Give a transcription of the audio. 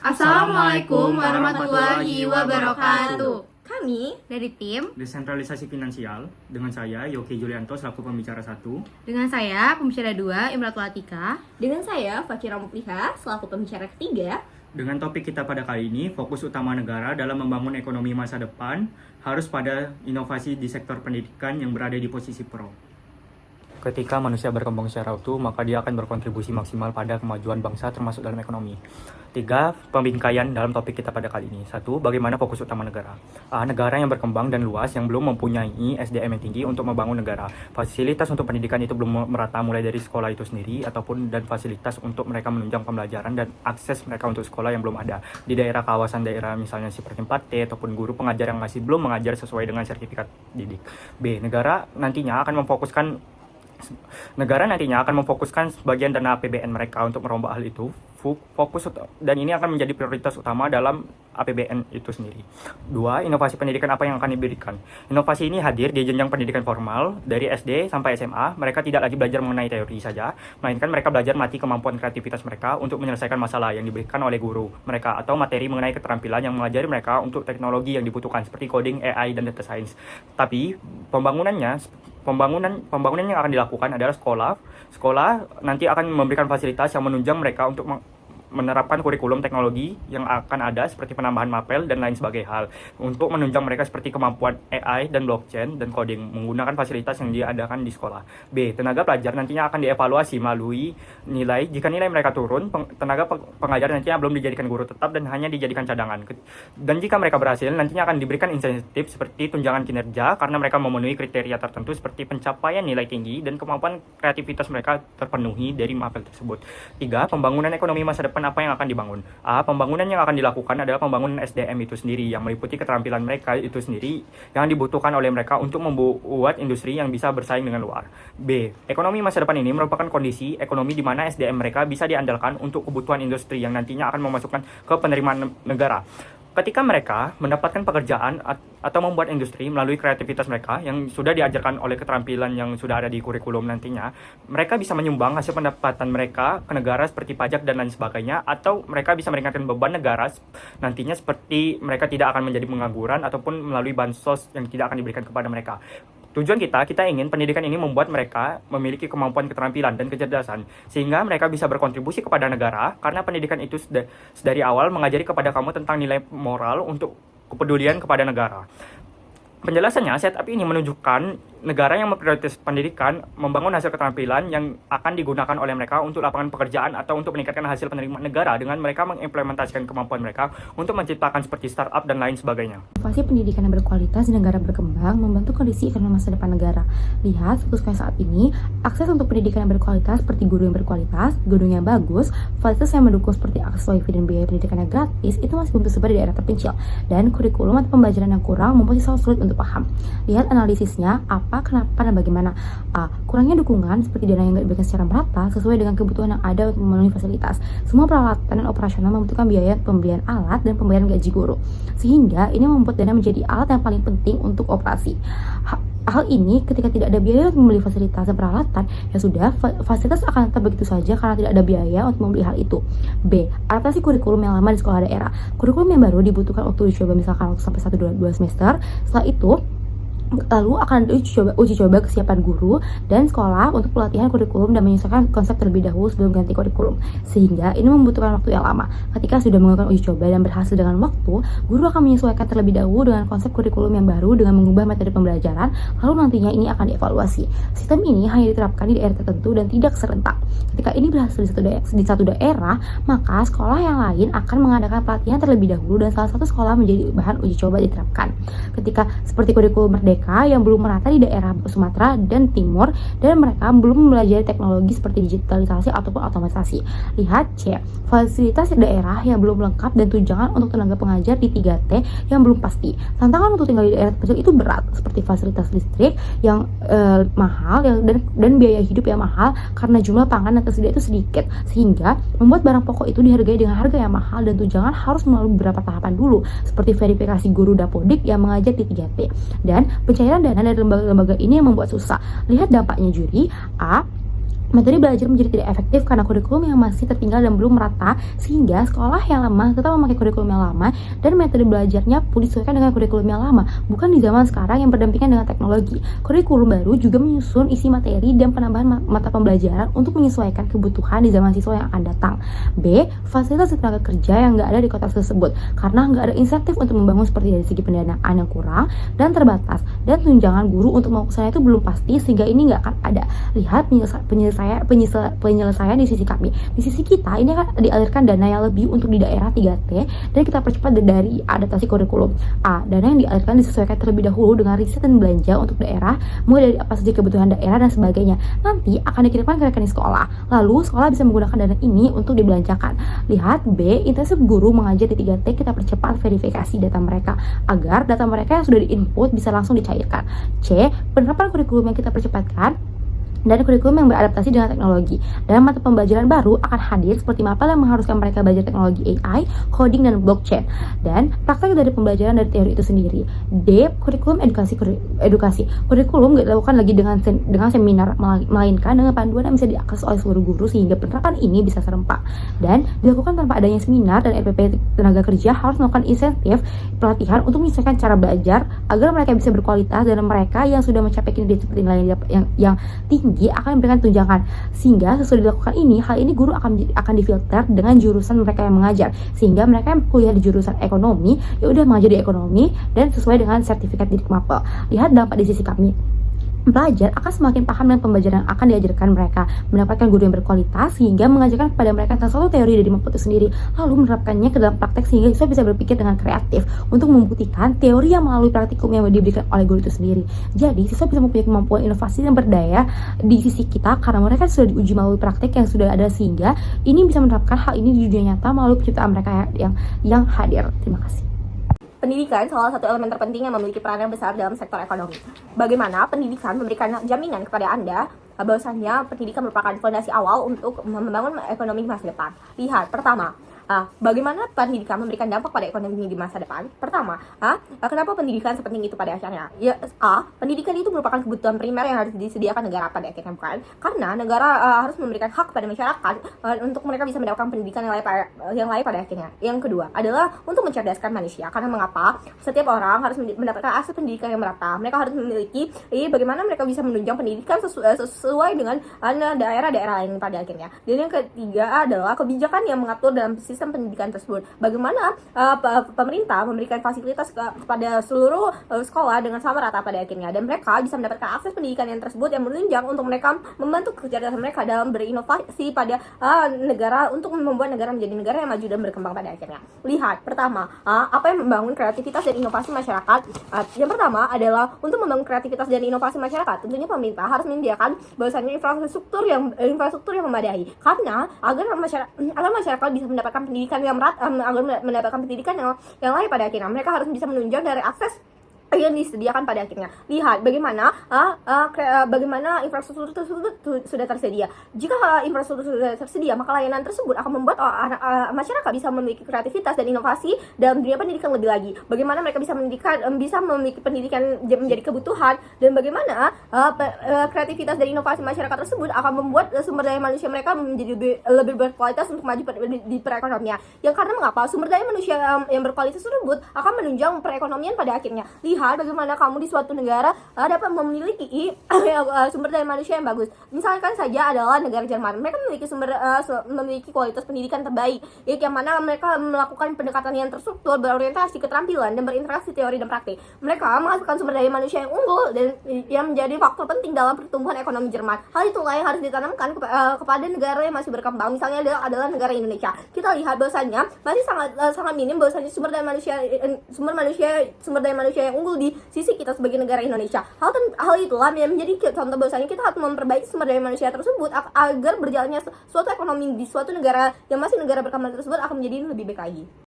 Assalamualaikum warahmatullahi wabarakatuh. Kami Dari tim, Desentralisasi Finansial dengan saya Yoki Julianto selaku pembicara 1. dengan saya pembicara 2 Imratul Atika. dengan saya Fakira Mukliha selaku pembicara ketiga. Dengan topik kita pada kali ini, fokus utama negara dalam membangun ekonomi masa depan harus pada inovasi di sektor pendidikan yang berada di posisi pro. Ketika manusia berkembang secara utuh, maka dia akan berkontribusi maksimal pada kemajuan bangsa termasuk dalam ekonomi. 3. Pembingkaian dalam topik kita pada kali ini. 1. Bagaimana fokus utama negara? Negara yang berkembang dan luas yang belum mempunyai SDM yang tinggi untuk membangun negara. Fasilitas untuk pendidikan itu belum merata mulai dari sekolah itu sendiri ataupun dan fasilitas untuk mereka menunjang pembelajaran dan akses mereka untuk sekolah yang belum ada. Di daerah kawasan daerah misalnya seperti 4T ataupun guru pengajar yang masih belum mengajar sesuai dengan sertifikat didik. B. Negara nantinya akan memfokuskan sebagian dana APBN mereka untuk merombak hal itu. Dan ini akan menjadi prioritas utama dalam APBN itu sendiri. 2. Inovasi pendidikan apa yang akan diberikan? Inovasi ini hadir di jenjang pendidikan formal dari SD sampai SMA. Mereka tidak lagi belajar mengenai teori saja, melainkan mereka belajar melatih kemampuan kreativitas mereka untuk menyelesaikan masalah yang diberikan oleh guru mereka atau materi mengenai keterampilan yang mengajari mereka untuk teknologi yang dibutuhkan seperti coding, AI, dan data science. Tapi pembangunan yang akan dilakukan adalah sekolah nanti akan memberikan fasilitas yang menunjang mereka untuk menerapkan kurikulum teknologi yang akan ada seperti penambahan mapel dan lain sebagainya hal untuk menunjang mereka seperti kemampuan AI dan blockchain dan coding menggunakan fasilitas yang diadakan di sekolah. B. Tenaga pelajar nantinya akan dievaluasi melalui nilai. Jika nilai mereka turun, tenaga pengajar nantinya belum dijadikan guru tetap dan hanya dijadikan cadangan. Dan jika mereka berhasil, nantinya akan diberikan insentif seperti tunjangan kinerja karena mereka memenuhi kriteria tertentu seperti pencapaian nilai tinggi dan kemampuan kreativitas mereka terpenuhi dari mapel tersebut. 3. Pembangunan ekonomi masa depan apa yang akan dibangun? Pembangunan yang akan dilakukan adalah pembangunan SDM itu sendiri yang meliputi keterampilan mereka itu sendiri yang dibutuhkan oleh mereka untuk membuat industri yang bisa bersaing dengan luar. B. Ekonomi masa depan ini merupakan kondisi ekonomi di mana SDM mereka bisa diandalkan untuk kebutuhan industri yang nantinya akan memasukkan ke penerimaan negara. Ketika mereka mendapatkan pekerjaan atau membuat industri melalui kreativitas mereka yang sudah diajarkan oleh keterampilan yang sudah ada di kurikulum nantinya, mereka bisa menyumbang hasil pendapatan mereka ke negara seperti pajak dan lain sebagainya, atau mereka bisa meringankan beban negara nantinya seperti mereka tidak akan menjadi pengangguran ataupun melalui bansos yang tidak akan diberikan kepada mereka. Tujuan kita ingin pendidikan ini membuat mereka memiliki kemampuan keterampilan dan kecerdasan sehingga mereka bisa berkontribusi kepada negara karena pendidikan itu dari awal mengajari kepada kamu tentang nilai moral untuk kepedulian kepada negara. Penjelasannya, setup ini menunjukkan negara yang memprioritas pendidikan membangun hasil keterampilan yang akan digunakan oleh mereka untuk lapangan pekerjaan atau untuk meningkatkan hasil penerimaan negara dengan mereka mengimplementasikan kemampuan mereka untuk menciptakan seperti startup dan lain sebagainya. Inovasi pendidikan yang berkualitas di negara berkembang membantu kondisi ekonomi masa depan negara. Lihat fokusnya saat ini, akses untuk pendidikan yang berkualitas seperti guru yang berkualitas, gedung yang bagus, fasilitas yang mendukung seperti akses wifi dan biaya pendidikan yang gratis itu masih belum tersebar di daerah terpencil, dan kurikulum atau pembelajaran yang kurang membuat siswa sulit untuk paham. Lihat analisisnya, kenapa, dan bagaimana. Kurangnya dukungan seperti dana yang tidak diberikan secara merata sesuai dengan kebutuhan yang ada untuk memenuhi fasilitas. Semua peralatan dan operasional membutuhkan biaya pembelian alat dan pembayaran gaji guru, sehingga ini membuat dana menjadi alat yang paling penting untuk operasi. Hal ini ketika tidak ada biaya untuk membeli fasilitas dan peralatan, ya sudah, fasilitas akan tetap begitu saja karena tidak ada biaya untuk membeli hal itu. B. Adaptasi kurikulum yang lama di sekolah daerah. Kurikulum yang baru dibutuhkan waktu dicoba misalkan sampai 1-2 semester. Setelah itu lalu akan uji coba kesiapan guru dan sekolah untuk pelatihan kurikulum dan menyesuaikan konsep terlebih dahulu sebelum ganti kurikulum, sehingga ini membutuhkan waktu yang lama. Ketika sudah melakukan uji coba dan berhasil dengan waktu, guru akan menyesuaikan terlebih dahulu dengan konsep kurikulum yang baru dengan mengubah metode pembelajaran, lalu nantinya ini akan dievaluasi. Sistem ini hanya diterapkan di daerah tertentu dan tidak serentak. Ketika ini berhasil di satu daerah, maka sekolah yang lain akan mengadakan pelatihan terlebih dahulu dan salah satu sekolah menjadi bahan uji coba diterapkan. Ketika seperti kurikulum Merdeka yang belum merata di daerah Sumatera dan Timur, dan mereka belum mempelajari teknologi seperti digitalisasi ataupun otomatisasi. Lihat C. Fasilitas daerah yang belum lengkap dan tunjangan untuk tenaga pengajar di 3T yang belum pasti. Tantangan untuk tinggal di daerah terpencil itu berat, seperti fasilitas listrik yang mahal dan biaya hidup yang mahal karena jumlah pangan yang tersedia itu sedikit, sehingga membuat barang pokok itu dihargai dengan harga yang mahal dan tunjangan harus melalui beberapa tahapan dulu, seperti verifikasi guru dapodik yang mengajar di 3T, dan pencairan dana dari lembaga-lembaga ini yang membuat susah. Lihat dampaknya juri. A. Metode belajar menjadi tidak efektif karena kurikulum yang masih tertinggal dan belum merata, sehingga sekolah yang lama tetap memakai kurikulum yang lama dan metode belajarnya pun disesuaikan dengan kurikulum yang lama, bukan di zaman sekarang yang berdampingan dengan teknologi. Kurikulum baru juga menyusun isi materi dan penambahan mata pembelajaran untuk menyesuaikan kebutuhan di zaman siswa yang akan datang. B. Fasilitas tenaga kerja yang nggak ada di kota tersebut, karena nggak ada insentif untuk membangun seperti dari segi pendanaan yang kurang dan terbatas, dan tunjangan guru untuk melakukannya itu belum pasti, sehingga ini nggak akan ada. Lihat penyelesaian di sisi kami. Di sisi kita ini akan dialirkan dana yang lebih untuk di daerah 3T dan kita percepat dari adaptasi kurikulum. A. Dana yang dialirkan disesuaikan terlebih dahulu dengan riset dan belanja untuk daerah, mulai dari apa saja kebutuhan daerah dan sebagainya. Nanti akan dikirimkan ke rekening sekolah. Lalu sekolah bisa menggunakan dana ini untuk dibelanjakan. Lihat B. Intensif guru mengajar di 3T, kita percepat verifikasi data mereka agar data mereka yang sudah diinput bisa langsung dicairkan. C. Penerapan kurikulum yang kita percepatkan dan kurikulum yang beradaptasi dengan teknologi. Dalam mata pembelajaran baru akan hadir seperti mapel yang mengharuskan mereka belajar teknologi AI, coding, dan blockchain, dan praktek dari pembelajaran dari teori itu sendiri. D. Kurikulum edukasi. Kurikulum gak dilakukan lagi dengan seminar, melainkan dengan panduan yang bisa diakses oleh seluruh guru, sehingga penerapan ini bisa serempak. Dan dilakukan tanpa adanya seminar, dan RPP tenaga kerja harus melakukan insentif pelatihan untuk menyesuaikan cara belajar agar mereka bisa berkualitas, dan mereka yang sudah mencapai kinerja seperti nilai yang tinggi akan memberikan tunjangan. Sehingga sesuai dilakukan ini, hal ini guru akan difilter dengan jurusan mereka yang mengajar, sehingga mereka yang kuliah di jurusan ekonomi ya udah mengajar di ekonomi dan sesuai dengan sertifikat didik mapel. Lihat dampak di sisi kami. Pelajar akan semakin paham dengan pembelajaran yang akan diajarkan mereka, mendapatkan guru yang berkualitas sehingga mengajarkan kepada mereka tentang suatu teori dari mapel itu sendiri, lalu menerapkannya ke dalam praktek sehingga siswa bisa berpikir dengan kreatif untuk membuktikan teori yang melalui praktikum yang diberikan oleh guru itu sendiri. Jadi siswa bisa mempunyai kemampuan inovasi dan berdaya di sisi kita karena mereka sudah diuji melalui praktek yang sudah ada, sehingga ini bisa menerapkan hal ini di dunia nyata melalui penciptaan mereka yang hadir. Terima kasih. Pendidikan salah satu elemen terpenting yang memiliki peran yang besar dalam sektor ekonomi. Bagaimana pendidikan memberikan jaminan kepada Anda bahwasanya pendidikan merupakan fondasi awal untuk membangun ekonomi masa depan. Lihat, pertama, bagaimana pendidikan memberikan dampak pada ekonomi di masa depan? Pertama, kenapa pendidikan sepenting itu pada akhirnya? Ya, pendidikan itu merupakan kebutuhan primer yang harus disediakan negara pada akhirnya, bukan? Karena negara harus memberikan hak pada masyarakat untuk mereka bisa mendapatkan pendidikan yang layak pada akhirnya. Yang kedua adalah untuk mencerdaskan manusia. Karena mengapa? Setiap orang harus mendapatkan akses pendidikan yang merata. Mereka harus memiliki bagaimana mereka bisa menunjang pendidikan sesuai dengan daerah-daerah lain pada akhirnya. Dan yang ketiga adalah kebijakan yang mengatur dalam sistem pendidikan tersebut. Bagaimana pemerintah memberikan fasilitas kepada seluruh sekolah dengan sama rata pada akhirnya, dan mereka bisa mendapatkan akses pendidikan yang tersebut yang menunjang untuk mereka membantu kecerdasan mereka dalam berinovasi pada negara untuk membuat negara menjadi negara yang maju dan berkembang pada akhirnya. Lihat, pertama, apa yang membangun kreativitas dan inovasi masyarakat? Yang pertama adalah untuk membangun kreativitas dan inovasi masyarakat. Tentunya pemerintah harus menyediakan bahwasanya infrastruktur yang memadai, karena agar masyarakat bisa mendapatkan pendidikan yang agar mendapatkan pendidikan yang layak pada akhirnya. Mereka harus bisa menunjang dari akses yang disediakan pada akhirnya. Lihat bagaimana infrastruktur tersebut sudah tersedia. Jika infrastruktur sudah tersedia, maka layanan tersebut akan membuat masyarakat bisa memiliki kreativitas dan inovasi dalam dunia pendidikan lebih lagi. Bagaimana mereka bisa memiliki pendidikan menjadi kebutuhan, dan bagaimana kreativitas dan inovasi masyarakat tersebut akan membuat sumber daya manusia mereka menjadi lebih berkualitas untuk maju di perekonomian. Yang karena mengapa? Sumber daya manusia yang berkualitas tersebut akan menunjang perekonomian pada akhirnya. Lihat bagaimana kamu di suatu negara dapat memiliki sumber daya manusia yang bagus. Misalkan saja adalah negara Jerman. Mereka memiliki kualitas pendidikan terbaik, yang mana mereka melakukan pendekatan yang terstruktur, berorientasi keterampilan, dan berinteraksi teori dan praktik. Mereka menghasilkan sumber daya manusia yang unggul dan yang menjadi faktor penting dalam pertumbuhan ekonomi Jerman. Hal itulah yang harus ditanamkan kepada negara yang masih berkembang. Misalnya adalah negara Indonesia. Kita lihat bahwasanya masih sangat minim bahwasanya sumber daya manusia yang unggul di sisi kita sebagai negara Indonesia. Hal itulah yang menjadi contoh bahwasanya kita harus memperbaiki sumber daya manusia tersebut agar berjalannya suatu ekonomi di suatu negara yang masih negara berkembang tersebut akan menjadi lebih baik lagi.